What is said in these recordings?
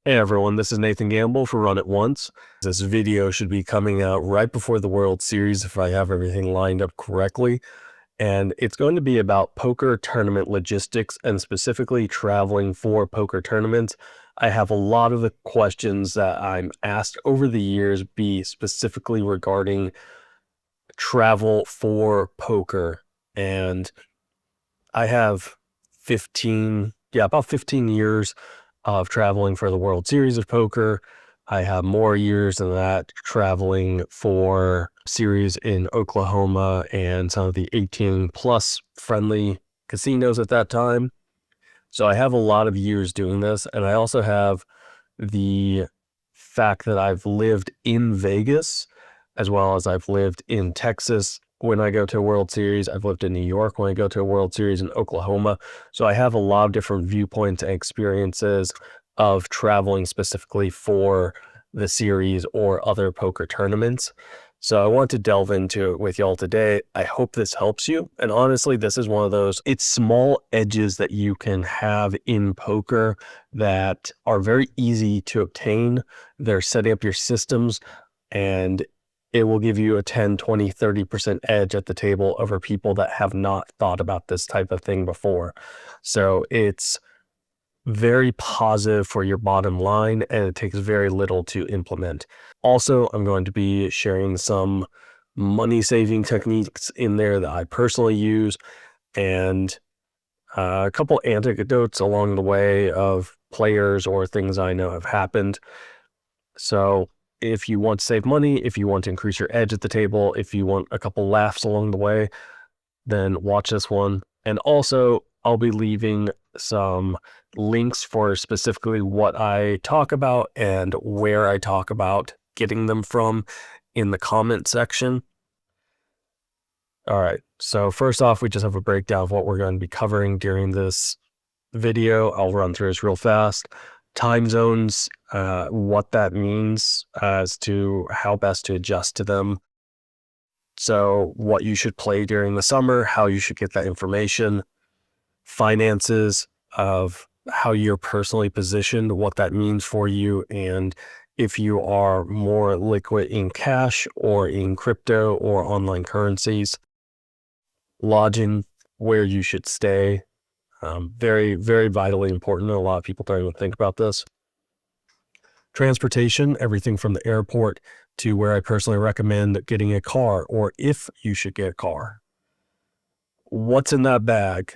Hey everyone, this is Nathan Gamble for Run It Once. This video should be coming out right before the World Series if I have everything lined up correctly. And it's going to be about poker tournament logistics and specifically traveling for poker tournaments. I have a lot of the questions that I'm asked over the years be specifically regarding travel for poker. And I have about 15 years of traveling for the World Series of Poker. I have more years than that traveling for series in Oklahoma and some of the 18 plus friendly casinos at that time. So I have a lot of years doing this. And I also have the fact that I've lived in Vegas as well as I've lived in Texas when I go to a World Series. I've lived in New York when I go to a World Series in Oklahoma. So I have a lot of different viewpoints and experiences of traveling specifically for the series or other poker tournaments. So I want to delve into it with y'all today. I hope this helps you. And honestly, this is one of those, it's small edges that you can have in poker that are very easy to obtain. They're setting up your systems and it will give you a 10, 20, 30% edge at the table over people that have not thought about this type of thing before. So it's very positive for your bottom line and it takes very little to implement. Also, I'm going to be sharing some money saving techniques in there that I personally use and a couple anecdotes along the way of players or things I know have happened. So if you want to save money, if you want to increase your edge at the table, if you want a couple laughs along the way, then watch this one. And also, I'll be leaving some links for specifically what I talk about and where I talk about getting them from in the comment section. All right, so first off, we just have a breakdown of what we're going to be covering during this video. I'll run through this real fast. Time zones, what that means as to how best to adjust to them. So what you should play during the summer, how you should get that information, finances of how you're personally positioned, what that means for you, and if you are more liquid in cash or in crypto or online currencies, lodging, where you should stay. Very, very vitally important. A lot of people don't even think about this. Transportation, everything from the airport to where I personally recommend getting a car or if you should get a car. What's in that bag?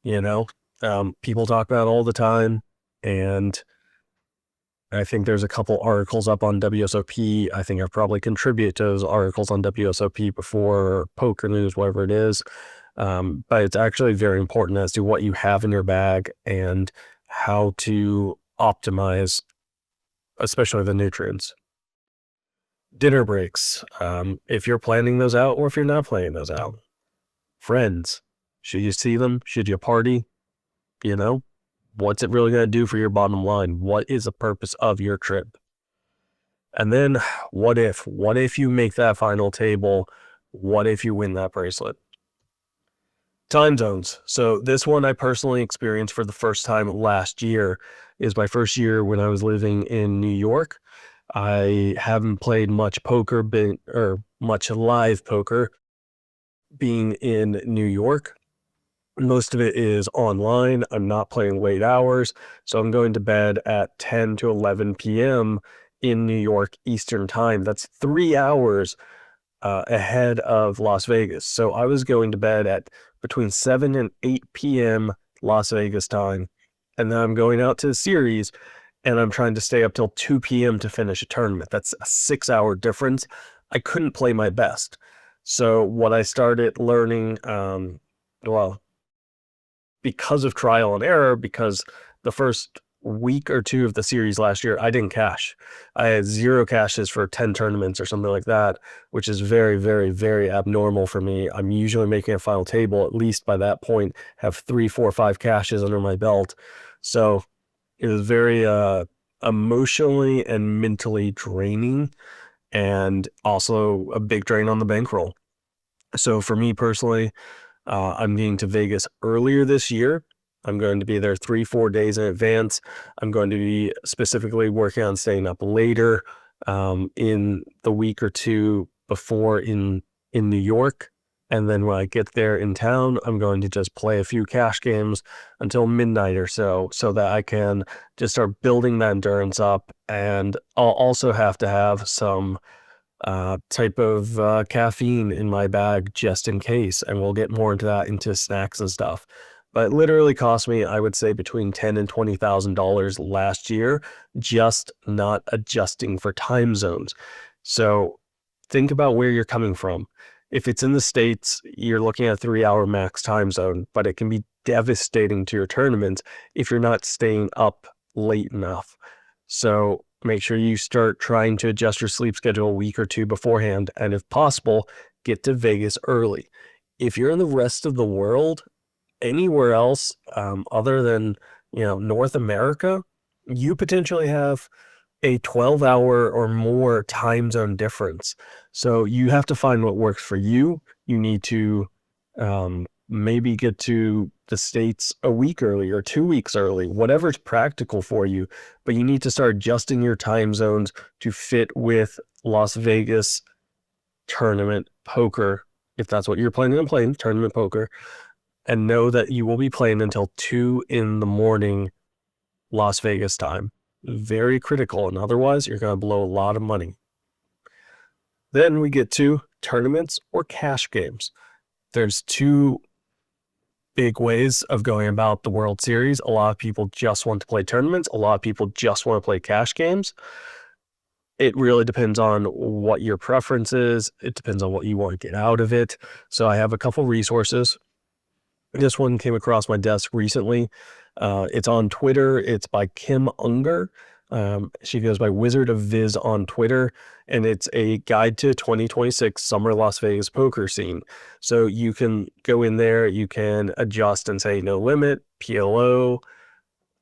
You know, people talk about it all the time. And I think there's a couple articles up on WSOP. I think I've probably contributed to those articles on WSOP before, Poker News, whatever it is. But it's actually very important as to what you have in your bag and how to optimize, especially the nutrients. Dinner breaks, if you're planning those out or if you're not planning those out. Friends, should you see them? Should you party? You know, what's it really going to do for your bottom line? What is the purpose of your trip? And then what if you make that final table? What if you win that bracelet? Time zones. So this one I personally experienced for the first time last year. Is my first year when I was living in New York. I haven't played much poker, or much live poker being in New York. Most of it is online. I'm not playing late hours, so I'm going to bed at 10 to 11 p.m. in New York Eastern time. That's 3 hours ahead of Las Vegas. So I was going to bed at between 7 and 8 p.m. Las Vegas time. And then I'm going out to the series and I'm trying to stay up till 2 p.m. to finish a tournament. That's a 6-hour difference. I couldn't play my best. So what I started learning, because of trial and error, because the first week or two of the series last year, I didn't cash. I had 0 cashes for 10 tournaments or something like that, which is very, very, very abnormal for me. I'm usually making a final table, at least by that point, have 3, 4, 5 cashes under my belt. So it was very emotionally and mentally draining and also a big drain on the bankroll. So for me personally, I'm getting to Vegas earlier this year. I'm going to be there 3-4 days in advance. I'm going to be specifically working on staying up later in the week or two before in New York. And then when I get there in town, I'm going to just play a few cash games until midnight or so that I can just start building that endurance up. And I'll also have to have some type of caffeine in my bag just in case. And we'll get more into that into snacks and stuff. But it literally cost me, I would say, between $10,000 and $20,000 last year, just not adjusting for time zones. So think about where you're coming from. If it's in the States, you're looking at a 3-hour max time zone, but it can be devastating to your tournaments if you're not staying up late enough. So make sure you start trying to adjust your sleep schedule a week or two beforehand, and if possible, get to Vegas early. If you're in the rest of the world, anywhere else other than North America, you potentially have a 12-hour or more time zone difference. So you have to find what works for you. You need to maybe get to the States a week early or 2 weeks early, whatever's practical for you. But you need to start adjusting your time zones to fit with Las Vegas tournament poker, if that's what you're planning on playing, tournament poker, and know that you will be playing until 2 a.m. Las Vegas time. Very critical, and otherwise you're going to blow a lot of money. Then we get to tournaments or cash games. There's two big ways of going about the World Series. A lot of people just want to play tournaments. A lot of people just want to play cash games. It really depends on what your preference is. It depends on what you want to get out of it. So I have a couple resources. This one came across my desk recently. It's on Twitter. It's by Kim Unger. She goes by Wizard of Viz on Twitter, and it's a guide to 2026 Summer Las Vegas poker scene. So you can go in there, you can adjust and say no limit, PLO,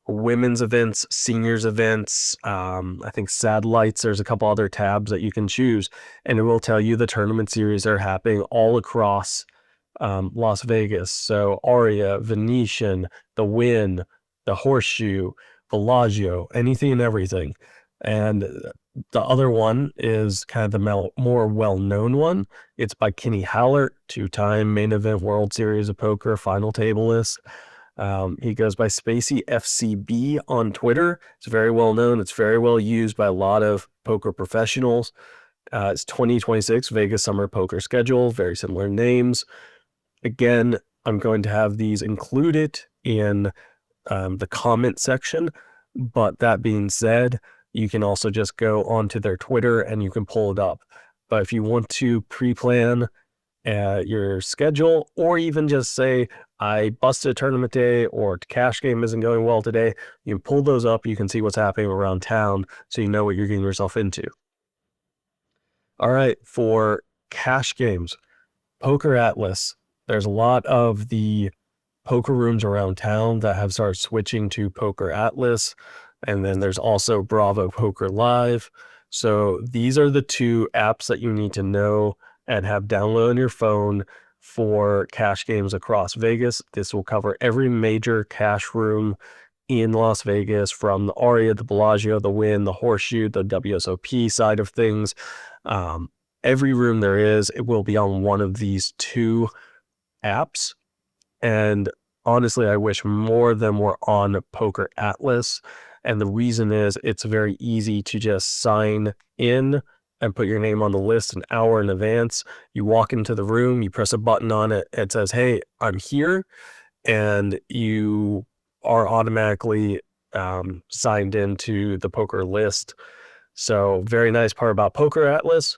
women's events, seniors events, I think satellites. There's a couple other tabs that you can choose, and it will tell you the tournament series that are happening all across Las Vegas. So Aria, Venetian, the Wynn, the Horseshoe, Bellagio, anything and everything. And the other one is kind of the more well-known one. It's by Kenny Hallert, 2-time main event World Series of Poker final tableist. He goes by Spacey FCB on Twitter. It's very well known. It's very well used by a lot of poker professionals. It's 2026 Vegas Summer Poker Schedule, very similar names. Again, I'm going to have these included in the comment section, but that being said, you can also just go onto their Twitter and you can pull it up. But if you want to pre-plan your schedule, or even just say, I busted a tournament day or cash game isn't going well today, you can pull those up. You can see what's happening around town so you know what you're getting yourself into. All right, for cash games, Poker Atlas. There's a lot of the poker rooms around town that have started switching to Poker Atlas. And then there's also Bravo Poker Live. So these are the two apps that you need to know and have downloaded on your phone for cash games across Vegas. This will cover every major cash room in Las Vegas, from the Aria, the Bellagio, the Wynn, the Horseshoe, the WSOP side of things. Every room there is, it will be on one of these two apps. And honestly, I wish more of them were on Poker Atlas. And the reason is it's very easy to just sign in and put your name on the list an hour in advance. You walk into the room, you press a button on it, it says, hey, I'm here. And you are automatically signed into the poker list. So very nice part about Poker Atlas,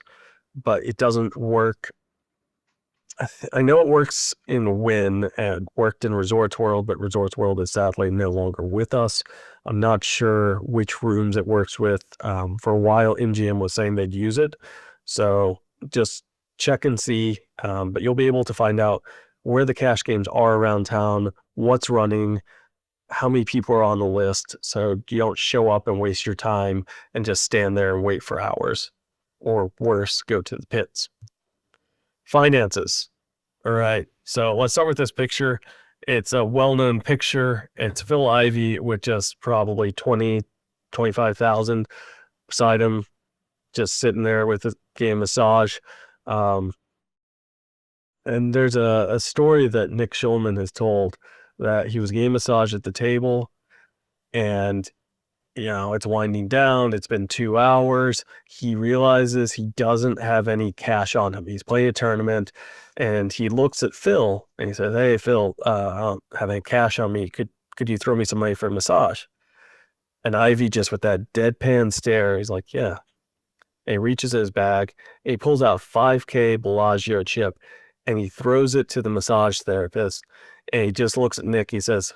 but it doesn't work. I know it works in Wynn and worked in Resorts World, but Resorts World is sadly no longer with us. I'm not sure which rooms it works with. For a while, MGM was saying they'd use it. So just check and see. But you'll be able to find out where the cash games are around town, what's running, how many people are on the list. So you don't show up and waste your time and just stand there and wait for hours. Or worse, go to the pits. Finances. All right, so let's start with this picture. It's a well-known picture. It's Phil Ivey with just probably 25,000 beside him, just sitting there with a game massage. Um, and there's a story that Nick Schulman has told that he was game massage at the table, and it's winding down. It's been 2 hours. He realizes he doesn't have any cash on him. He's playing a tournament, and he looks at Phil and he says, "Hey, Phil, I don't have any cash on me. Could you throw me some money for a massage?" And Ivy, just with that deadpan stare, he's like, "Yeah." And he reaches in his bag and he pulls out 5K Bellagio chip and he throws it to the massage therapist. And he just looks at Nick. He says,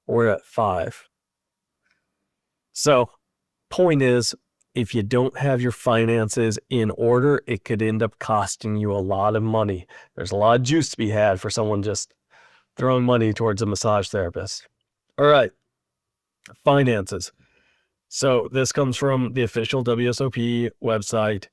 "We're at 5." So, point is, if you don't have your finances in order, it could end up costing you a lot of money. There's a lot of juice to be had for someone just throwing money towards a massage therapist. All right, finances. So this comes from the official WSOP website.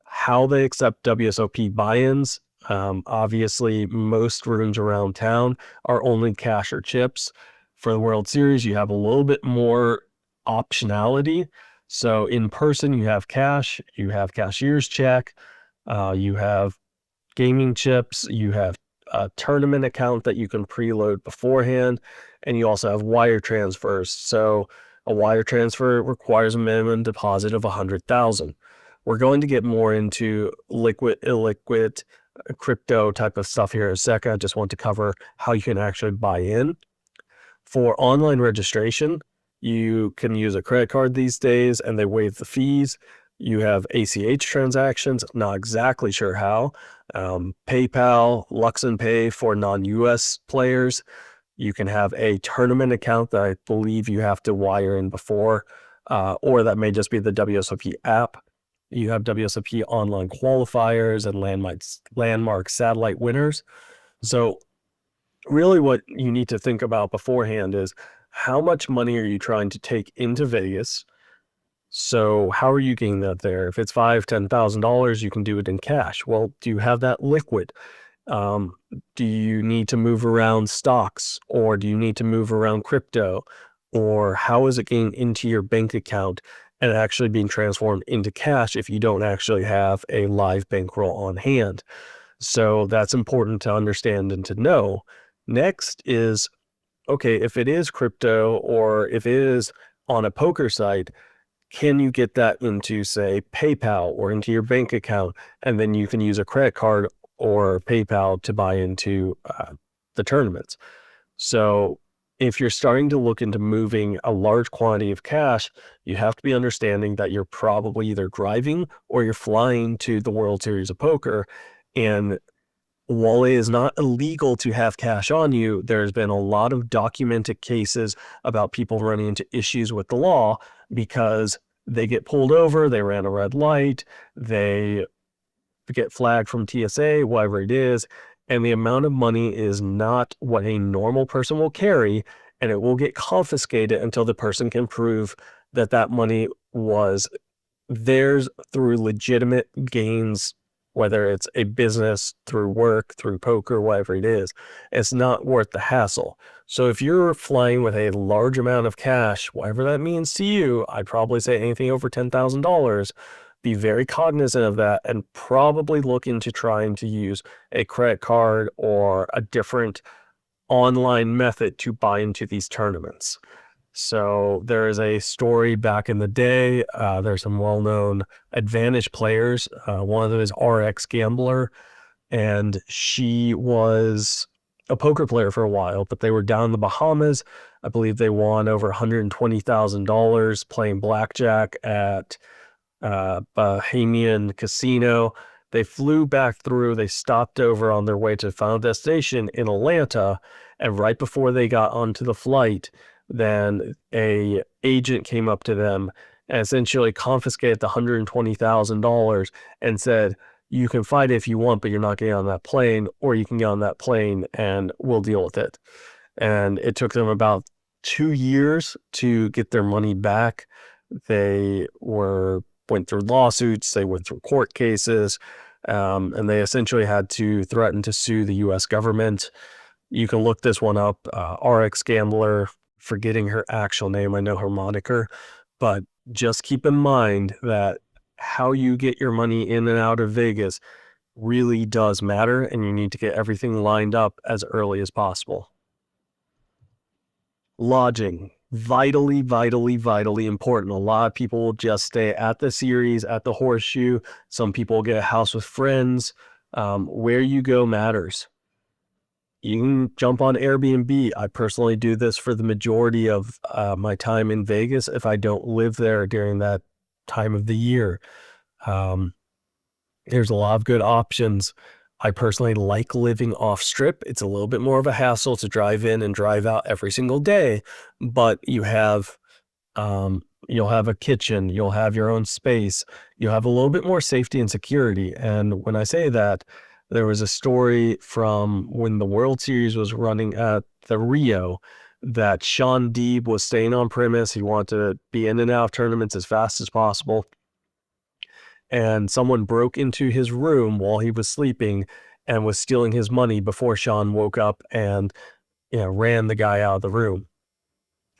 How they accept WSOP buy-ins. Obviously, most rooms around town are only cash or chips. For the World Series, you have a little bit more optionality. So in person, you have cashier's check, you have gaming chips, you have a tournament account that you can preload beforehand, and you also have wire transfers. So a wire transfer requires a minimum deposit of 100,000. We're going to get more into liquid, illiquid, crypto type of stuff here in a second. I just want to cover how you can actually buy in. For online registration, you can use a credit card these days and they waive the fees. You have ACH transactions, not exactly sure how. PayPal, LuxonPay for non-US players. You can have a tournament account that I believe you have to wire in before, or that may just be the WSOP app. You have WSOP online qualifiers and landmark satellite winners. So really what you need to think about beforehand is how much money are you trying to take into Vegas? So how are you getting that there? If it's $5,000, $10,000, you can do it in cash. Well, do you have that liquid? Do you need to move around stocks, or do you need to move around crypto? Or how is it getting into your bank account and actually being transformed into cash if you don't actually have a live bankroll on hand? So that's important to understand and to know. Next is, okay, if it is crypto or if it is on a poker site, can you get that into, say, PayPal or into your bank account? And then you can use a credit card or PayPal to buy into the tournaments. So if you're starting to look into moving a large quantity of cash, you have to be understanding that you're probably either driving or you're flying to the World Series of Poker. And while it is not illegal to have cash on you, there's been a lot of documented cases about people running into issues with the law because they get pulled over, they ran a red light, they get flagged from TSA, whatever it is, and the amount of money is not what a normal person will carry, and it will get confiscated until the person can prove that that money was theirs through legitimate gains, whether it's a business, through work, through poker, whatever it is. It's not worth the hassle. So if you're flying with a large amount of cash, whatever that means to you, I'd probably say anything over $10,000, be very cognizant of that and probably look into trying to use a credit card or a different online method to buy into these tournaments. So there is a story back in the day. There's some well-known advantage players. One of them is RX Gambler, and she was a poker player for a while, but they were down in the Bahamas. I believe they won over $120,000 playing blackjack at Bahamian Casino. They flew back through, they stopped over on their way to final destination in Atlanta, and right before they got onto the flight, then a agent came up to them and essentially confiscated the $120,000 and said, "You can fight if you want, but you're not getting on that plane, or you can get on that plane and we'll deal with it." And it took them about 2 years to get their money back. They went through lawsuits, they went through court cases, and they essentially had to threaten to sue the US government. You can look this one up, RX Gambler, forgetting her actual name, I know her moniker, but just keep in mind that how you get your money in and out of Vegas really does matter, and you need to get everything lined up as early as possible. Lodging, vitally, vitally, vitally important. A lot of people will just stay at the series, at the Horseshoe. Some people get a house with friends. Where you go matters. You can jump on Airbnb. I personally do this for the majority of my time in Vegas if I don't live there during that time of the year. Um, there's a lot of good options. I personally like living off strip. It's a little bit more of a hassle to drive in and drive out every single day, but you'll have a kitchen, you'll have your own space, you'll have a little bit more safety and security. And when I say that, there was a story from when the World Series was running at the Rio that Sean Deeb was staying on premise. He wanted to be in and out of tournaments as fast as possible. And someone broke into his room while he was sleeping and was stealing his money before Sean woke up and ran the guy out of the room.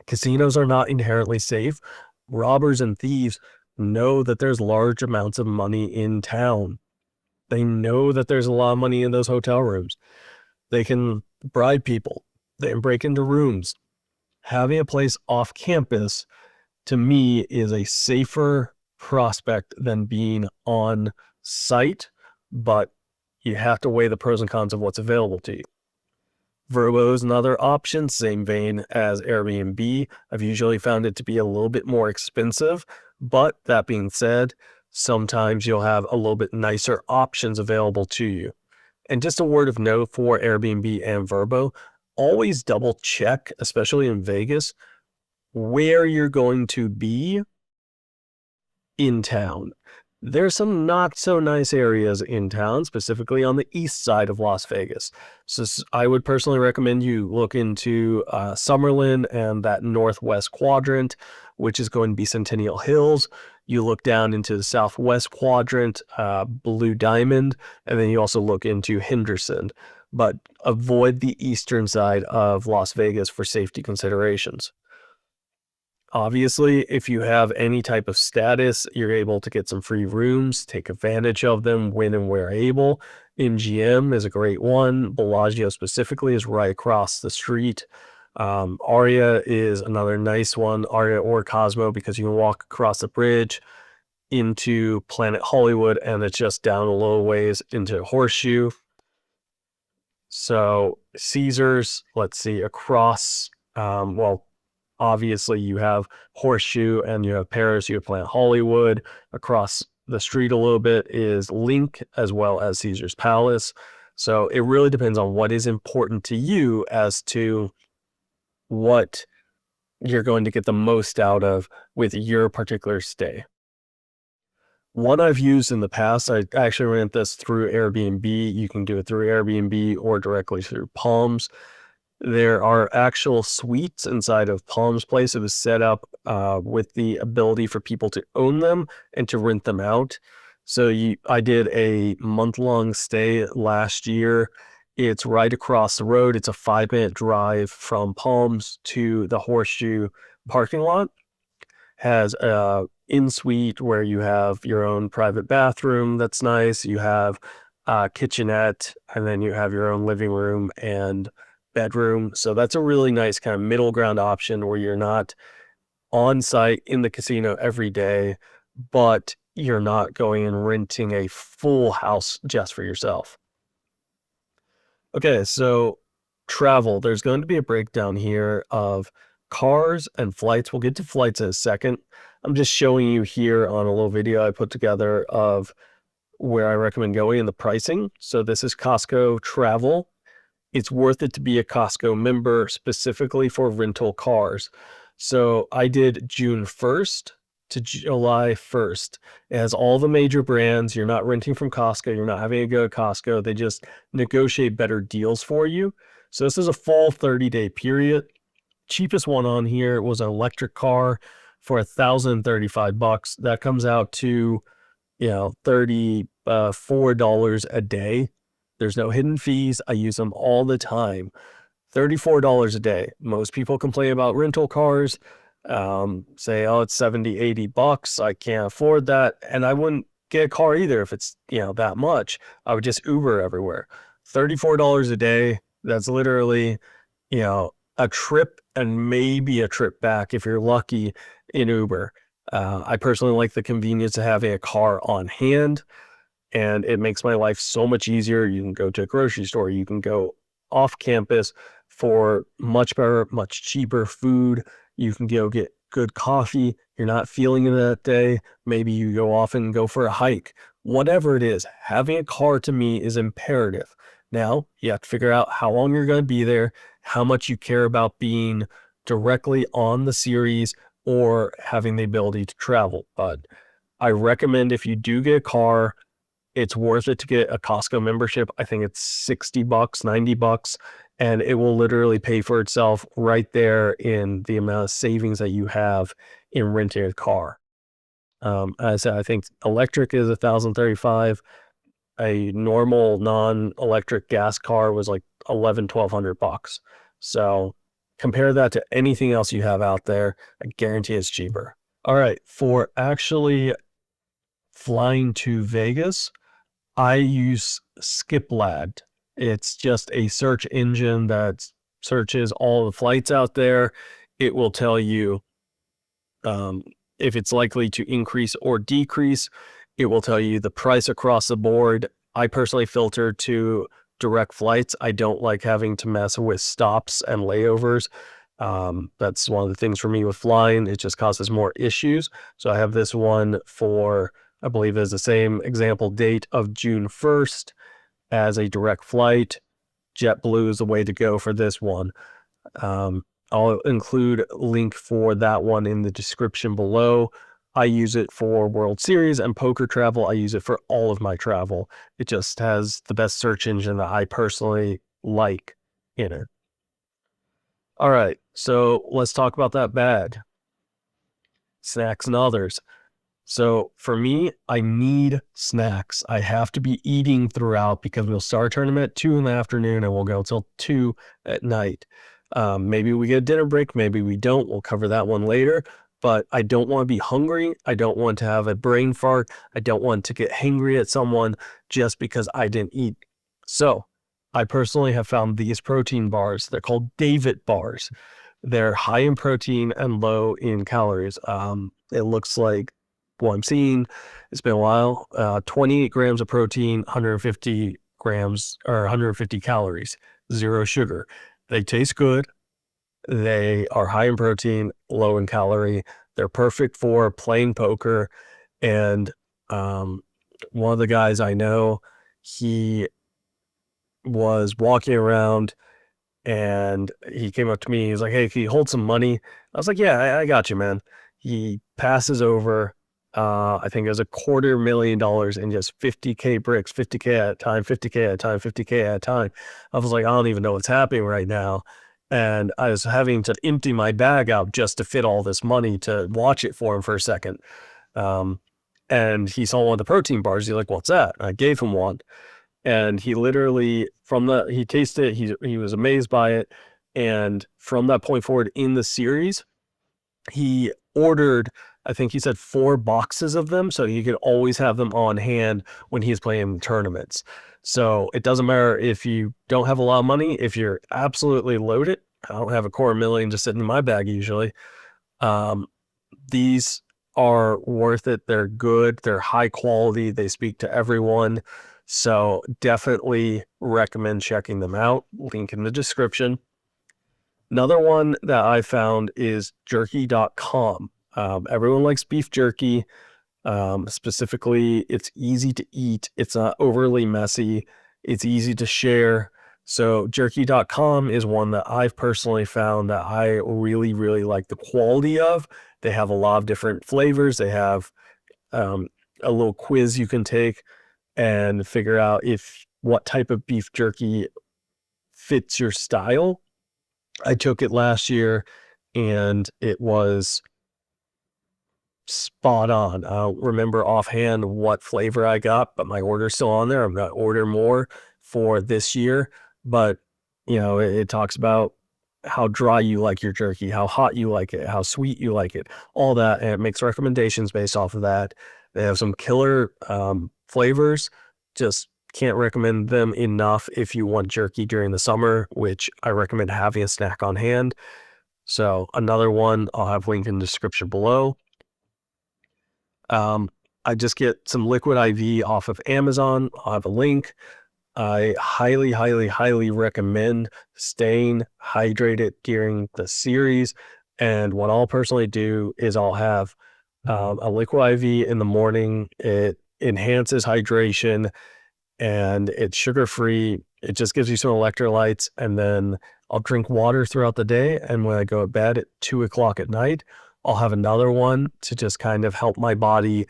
Casinos are not inherently safe. Robbers and thieves know that there's large amounts of money in town. They know that there's a lot of money in those hotel rooms. They can bribe people. They can break into rooms. Having a place off campus, to me, is a safer prospect than being on site, but you have to weigh the pros and cons of what's available to you. Vrbo is another option, same vein as Airbnb. I've usually found it to be a little bit more expensive, but that being said, sometimes you'll have a little bit nicer options available to you. And just a word of note for Airbnb and Vrbo, always double check, especially in Vegas, where you're going to be in town. There's some not so nice areas in town, specifically on the east side of Las Vegas. So I would personally recommend you look into Summerlin and that northwest quadrant, which is going to be Centennial Hills. You look down into the southwest quadrant, Blue Diamond, and then you also look into Henderson. But avoid the eastern side of Las Vegas for safety considerations. Obviously, if you have any type of status, you're able to get some free rooms, take advantage of them when and where able. MGM is a great one. Bellagio specifically is right across the street. Aria is another nice one, Aria or Cosmo, because you can walk across the bridge into Planet Hollywood and it's just down a little ways into Horseshoe. So Caesars, let's see, across, obviously, you have Horseshoe and you have Paris, you have Planet Hollywood. Across the street a little bit is Link as well as Caesar's Palace. So it really depends on what is important to you as to what you're going to get the most out of with your particular stay. One I've used in the past, I actually rent this through Airbnb. You can do it through Airbnb or directly through Palms. There are actual suites inside of Palm's place. It was set up with the ability for people to own them and to rent them out. So I did a month-long stay last year. It's right across the road. It's a 5-minute drive from Palms to the Horseshoe parking lot. Has a in-suite where you have your own private bathroom that's nice. You have a kitchenette, and then you have your own living room and bedroom. So that's a really nice kind of middle ground option where you're not on site in the casino every day, but you're not going and renting a full house just for yourself. Okay, so travel. There's going to be a breakdown here of cars and flights. We'll get to flights in a second. I'm just showing you here on a little video I put together of where I recommend going and the pricing. So this is Costco travel. It's worth it to be a Costco member specifically for rental cars. So I did June 1st to July 1st. It has all the major brands. You're not renting from Costco. You're not having to go to Costco. They just negotiate better deals for you. So this is a full 30-day period. Cheapest one on here was an electric car for $1,035. That comes out to, $34 a day. There's no hidden fees. I use them all the time. $34 a day. Most people complain about rental cars, say, oh, it's 70, 80 bucks. I can't afford that. And I wouldn't get a car either if it's, that much. I would just Uber everywhere. $34 a day. That's literally, a trip and maybe a trip back if you're lucky in Uber. I personally like the convenience of having a car on hand, and it makes my life so much easier. You can go to a grocery store, you can go off campus for much better, much cheaper food. You can go get good coffee. You're not feeling it that day. Maybe you go off and go for a hike. Whatever it is, having a car to me is imperative. Now, you have to figure out how long you're going to be there, how much you care about being directly on the series or having the ability to travel. But I recommend if you do get a car, it's worth it to get a Costco membership. I think it's 60 bucks, 90 bucks, and it will literally pay for itself right there in the amount of savings that you have in renting a car. As I said, I think electric is 1,035. A normal non-electric gas car was like 1,100 bucks. So compare that to anything else you have out there. I guarantee it's cheaper. All right, for actually flying to Vegas, I use SkipLab. It's just a search engine that searches all the flights out there. It will tell you if it's likely to increase or decrease. It will tell you the price across the board. I personally filter to direct flights. I don't like having to mess with stops and layovers. That's one of the things for me with flying. It just causes more issues. So I have this one for, I believe is the same example date of June 1st as a direct flight. JetBlue is the way to go for this one. I'll include a link for that one in the description below. I use it for World Series and poker travel. I use it for all of my travel. It just has the best search engine that I personally like in it. All right, so let's talk about that bag. Snacks and others. So for me, I need snacks. I have to be eating throughout because we'll start a tournament at 2 in the afternoon and we'll go till 2 at night. Maybe we get a dinner break, maybe we don't. We'll cover that one later. But I don't want to be hungry. I don't want to have a brain fart. I don't want to get hangry at someone just because I didn't eat. So I personally have found these protein bars. They're called David bars. They're high in protein and low in calories. It looks like what I'm seeing. It's been a while. 28 grams of protein, 150 grams or 150 calories, zero sugar. They taste good. They are high in protein, low in calorie. They're perfect for playing poker. And one of the guys I know, he was walking around and he came up to me. He's like, hey, can you hold some money? I was like, yeah, I got you, man. He passes over, I think it was $250,000 in just 50K bricks, 50K at a time, 50K at a time, 50K at a time. I was like, I don't even know what's happening right now. And I was having to empty my bag out just to fit all this money to watch it for him for a second. And he saw one of the protein bars. He's like, what's that? And I gave him one. And he literally, he tasted it, he was amazed by it. And from that point forward in the series, he ordered, I think he said 4 boxes of them, so he could always have them on hand when he's playing tournaments. So it doesn't matter if you don't have a lot of money, if you're absolutely loaded. I don't have $250,000 just sitting in my bag usually. These are worth it. They're good. They're high quality. They speak to everyone. So definitely recommend checking them out. Link in the description. Another one that I found is jerky.com. Everyone likes beef jerky. Specifically, it's easy to eat. It's not overly messy. It's easy to share. So jerky.com is one that I've personally found that I really, really like the quality of. They have a lot of different flavors. They have a little quiz you can take and figure out what type of beef jerky fits your style. I took it last year and it was spot on. I don't remember offhand what flavor I got, but my order's still on there. I'm going to order more for this year, but it talks about how dry you like your jerky, how hot you like it, how sweet you like it, all that, and it makes recommendations based off of that. They have some killer flavors. Just can't recommend them enough if you want jerky during the summer, which I recommend having a snack on hand. So another one I'll have linked in the description below. I just get some liquid IV off of Amazon. I'll have a link. I highly, highly, highly recommend staying hydrated during the series. And what I'll personally do is I'll have a liquid IV in the morning. It enhances hydration and it's sugar free. It just gives you some electrolytes. And then I'll drink water throughout the day. And when I go to bed at 2 o'clock at night, I'll have another one to just kind of help my body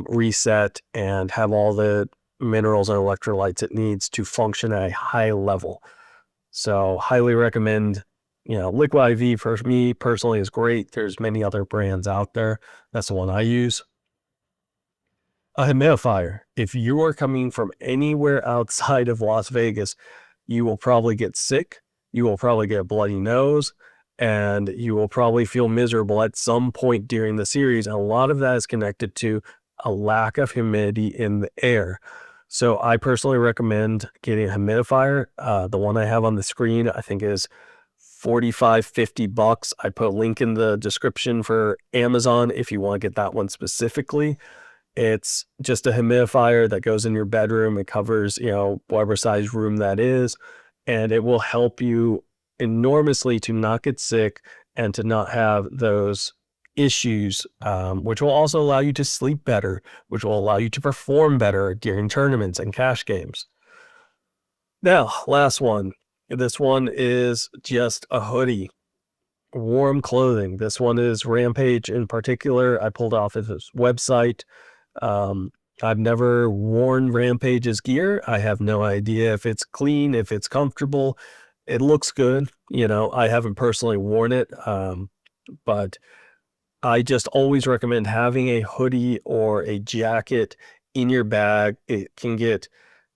reset and have all the minerals and electrolytes it needs to function at a high level. So highly recommend, liquid IV for me personally is great. There's many other brands out there. That's the one I use. A humidifier. If you are coming from anywhere outside of Las Vegas, you will probably get sick. You will probably get a bloody nose and you will probably feel miserable at some point during the series. And a lot of that is connected to a lack of humidity in the air. So I personally recommend getting a humidifier. The one I have on the screen, I think is $45-50. I put a link in the description for Amazon if you want to get that one specifically. It's just a humidifier that goes in your bedroom. It covers, whatever size room that is, and it will help you enormously to not get sick and to not have those issues, which will also allow you to sleep better, which will allow you to perform better during tournaments and cash games. Now, last one. This one is just a hoodie, warm clothing. This one is Rampage in particular. I pulled off of this website. I've never worn Rampage's gear. I have no idea if it's clean, if it's comfortable. It looks good. I haven't personally worn it, but I just always recommend having a hoodie or a jacket in your bag. It can get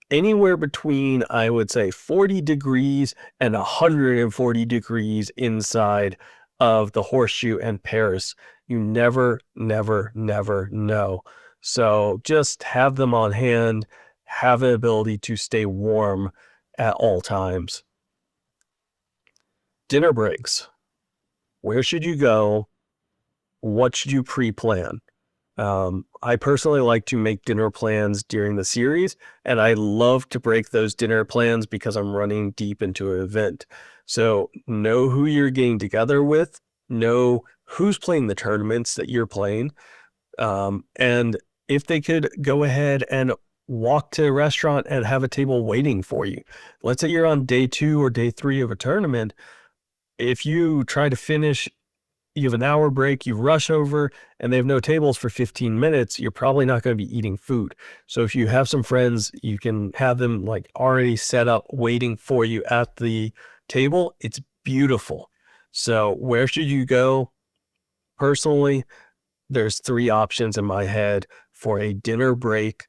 anywhere between, I would say, 40 degrees and 140 degrees inside of the Horseshoe and Paris. You never, never, never know. So just have them on hand, have an ability to stay warm at all times. Dinner breaks. Where should you go? What should you pre-plan? I personally like to make dinner plans during the series, and I love to break those dinner plans because I'm running deep into an event. So know who you're getting together with, know who's playing the tournaments that you're playing, and if they could go ahead and walk to a restaurant and have a table waiting for you. Let's say you're on day 2 or day 3 of a tournament. If you try to finish, you have an hour break, you rush over, and they have no tables for 15 minutes, you're probably not going to be eating food. So if you have some friends, you can have them like already set up waiting for you at the table. It's beautiful. So where should you go? Personally, there's 3 options in my head for a dinner break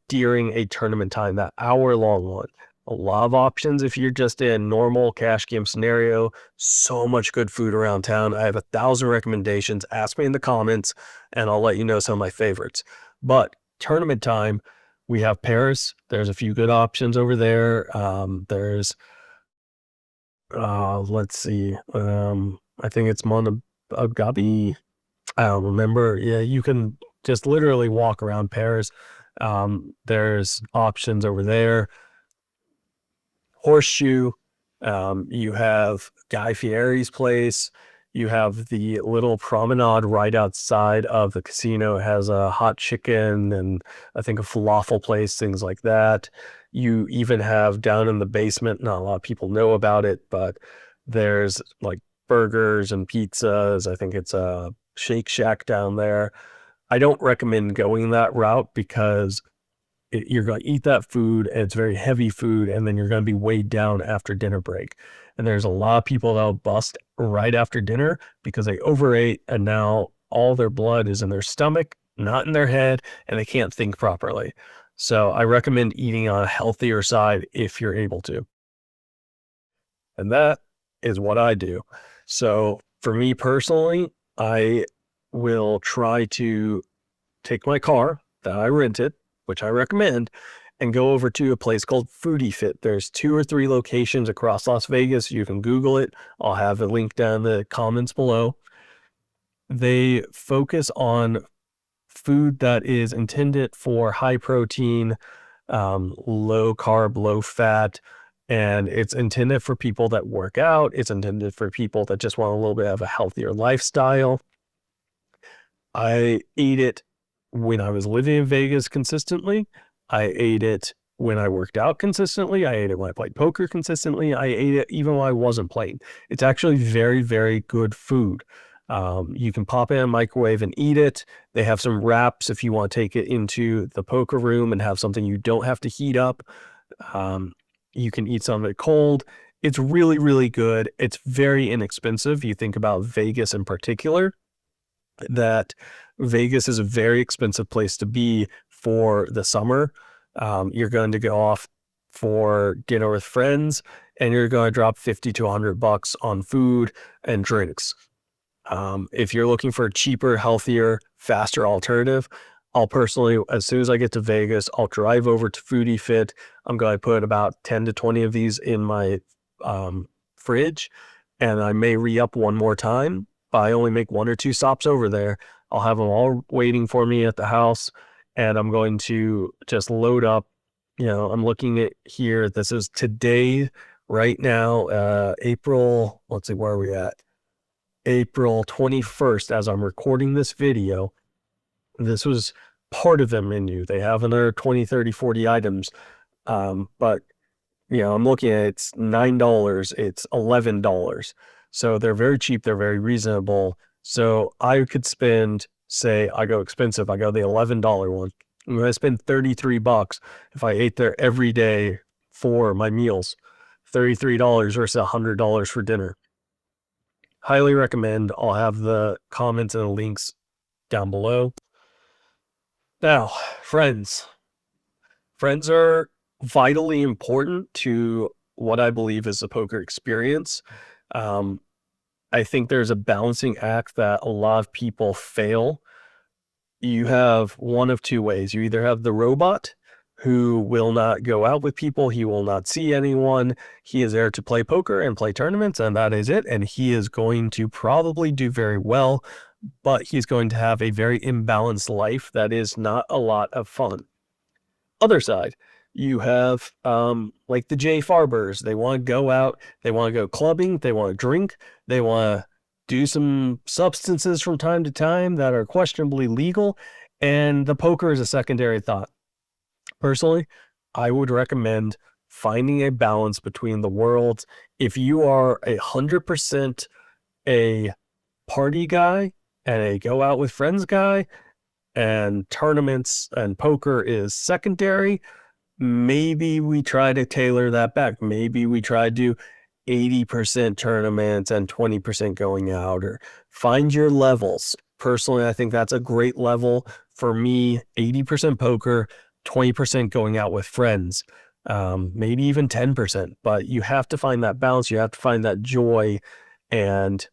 during a tournament time, that hour-long one. A lot of options if you're just in a normal cash game scenario. So much good food around town. I have 1,000 recommendations. Ask me in the comments and I'll let you know some of my favorites. But tournament time, we have Paris. There's a few good options over there. There's, let's see. I think it's Montagabi. I don't remember. Yeah, you can just literally walk around Paris. There's options over there. Horseshoe, you have Guy Fieri's place. You have the little promenade right outside of the casino. It has a hot chicken and I think a falafel place, things like that. You even have down in the basement, not a lot of people know about it, but there's like burgers and pizzas. I think it's a Shake Shack down there. I don't recommend going that route because you're going to eat that food and it's very heavy food, and then you're going to be weighed down after dinner break. And there's a lot of people that'll bust right after dinner because they overate and now all their blood is in their stomach, not in their head, and they can't think properly. So I recommend eating on a healthier side if you're able to. And that is what I do. So for me personally, I will try to take my car that I rented, which I recommend, and go over to a place called Foodie Fit. There's 2 or 3 locations across Las Vegas. You can Google it. I'll have a link down in the comments below. They focus on food that is intended for high protein, low carb, low fat, and it's intended for people that work out. It's intended for people that just want a little bit of a healthier lifestyle. I ate it when I was living in Vegas consistently. I ate it when I worked out consistently. I ate it when I played poker consistently. I ate it even when I wasn't playing. It's actually very, very good food. You can pop it in a microwave and eat it. They have some wraps if you want to take it into the poker room and have something you don't have to heat up. You can eat some of it cold. It's really, really good. It's very inexpensive. You think about Vegas in particular, that Vegas is a very expensive place to be for the summer. You're going to go off for dinner with friends and you're going to drop 50 to $100 on food and drinks. If you're looking for a cheaper, healthier, faster alternative, I'll personally, as soon as I get to Vegas, I'll drive over to Foodie Fit. I'm going to put about 10 to 20 of these in my fridge, and I may re-up one more time, but I only make 1 or 2 stops over there. I'll have them all waiting for me at the house, and I'm going to just load up. I'm looking at here. This is today, right now, April, let's see, where are we at? April 21st, as I'm recording this video. This was part of the menu. They have another 20, 30, 40 items. But I'm looking at it's $9, it's $11. So they're very cheap, they're very reasonable. So I could spend, say I go expensive, I go the $11 one. I'm going to spend $33 if I ate there every day for my meals. $33 versus $100 for dinner. Highly recommend. I'll have the comments and the links down below. Now, friends. Friends are vitally important to what I believe is the poker experience. I think there's a balancing act that a lot of people fail. You have one of 2 ways. You either have the robot who will not go out with people. He will not see anyone. He is there to play poker and play tournaments, and that is it. And he is going to probably do very well, but he's going to have a very imbalanced life that is not a lot of fun. Other side, you have like the Jay Farbers. They want to go out, they want to go clubbing, they want to drink, they want to do some substances from time to time that are questionably legal, and the poker is a secondary thought. Personally, I would recommend finding a balance between the worlds. If you are 100% a party guy and a go out with friends guy, and tournaments and poker is secondary, maybe we try to tailor that back. Maybe we try to do 80% tournaments and 20% going out, or find your levels. Personally, I think that's a great level. For me, 80% poker, 20% going out with friends, maybe even 10%, but you have to find that balance. You have to find that joy. And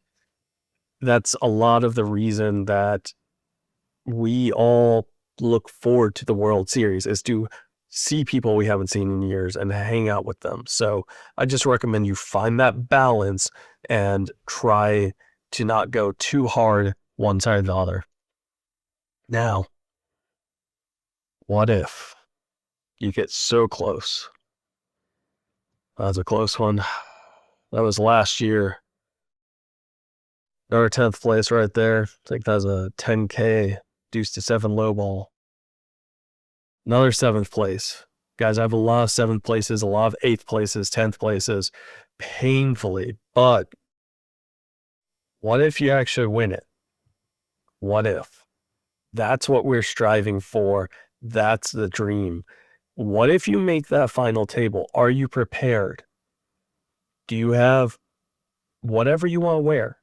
that's a lot of the reason that we all look forward to the World Series, is to see people we haven't seen in years and hang out with them. So I just recommend you find that balance and try to not go too hard one side or the other. Now, what if you get so close? That was a close one. That was last year. Our 10th place right there. I think that was a 10K deuce to 7 low ball. Another 7th place. Guys, I have a lot of 7th places, a lot of 8th places, 10th places, painfully. But what if you actually win it? What if? That's what we're striving for. That's the dream. What if you make that final table? Are you prepared? Do you have whatever you want to wear?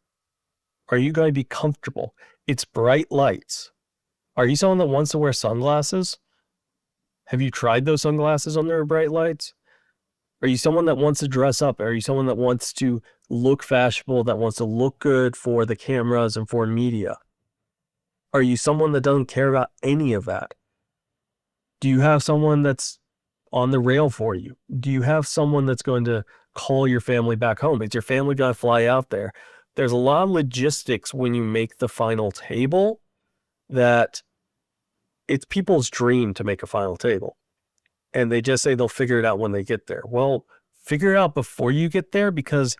Are you going to be comfortable? It's bright lights. Are you someone that wants to wear sunglasses? Have you tried those sunglasses under bright lights? Are you someone that wants to dress up? Are you someone that wants to look fashionable, that wants to look good for the cameras and for media? Are you someone that doesn't care about any of that? Do you have someone that's on the rail for you? Do you have someone that's going to call your family back home? Is your family going to fly out there? There's a lot of logistics when you make the final table that it's people's dream to make a final table. And they just say they'll figure it out when they get there. Well, figure it out before you get there, because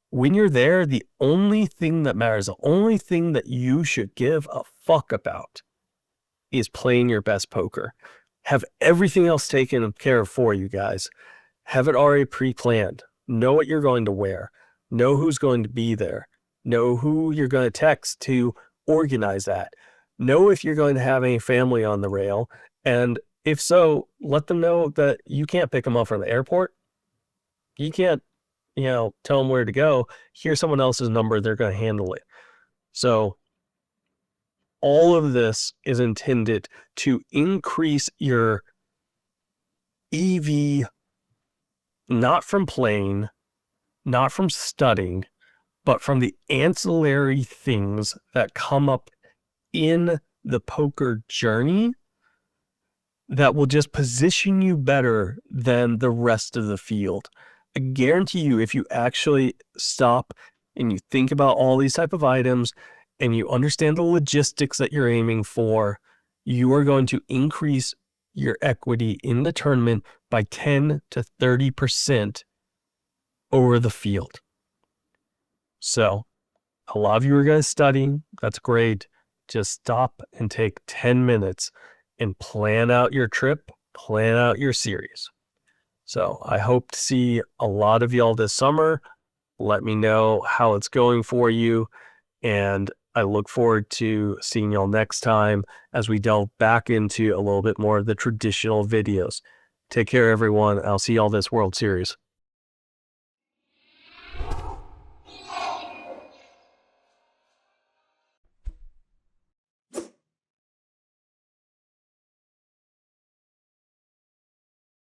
when you're there, the only thing that matters, the only thing that you should give a fuck about is playing your best poker. Have everything else taken care of for you guys. Have it already pre-planned. Know what you're going to wear. Know who's going to be there. Know who you're going to text to organize that. Know if you're going to have any family on the rail. And if so, let them know that you can't pick them up from the airport. You can't, tell them where to go. Here's someone else's number. They're going to handle it. So all of this is intended to increase your EV, not from playing, not from studying, but from the ancillary things that come up in the poker journey that will just position you better than the rest of the field. I guarantee you, if you actually stop and you think about all these type of items and you understand the logistics that you're aiming for, you are going to increase your equity in the tournament by 10 to 30% over the field. So a lot of you are going to study. That's great. Just stop and take 10 minutes and plan out your trip, plan out your series. So I hope to see a lot of y'all this summer. Let me know how it's going for you. And I look forward to seeing y'all next time as we delve back into a little bit more of the traditional videos. Take care, everyone. I'll see y'all this World Series.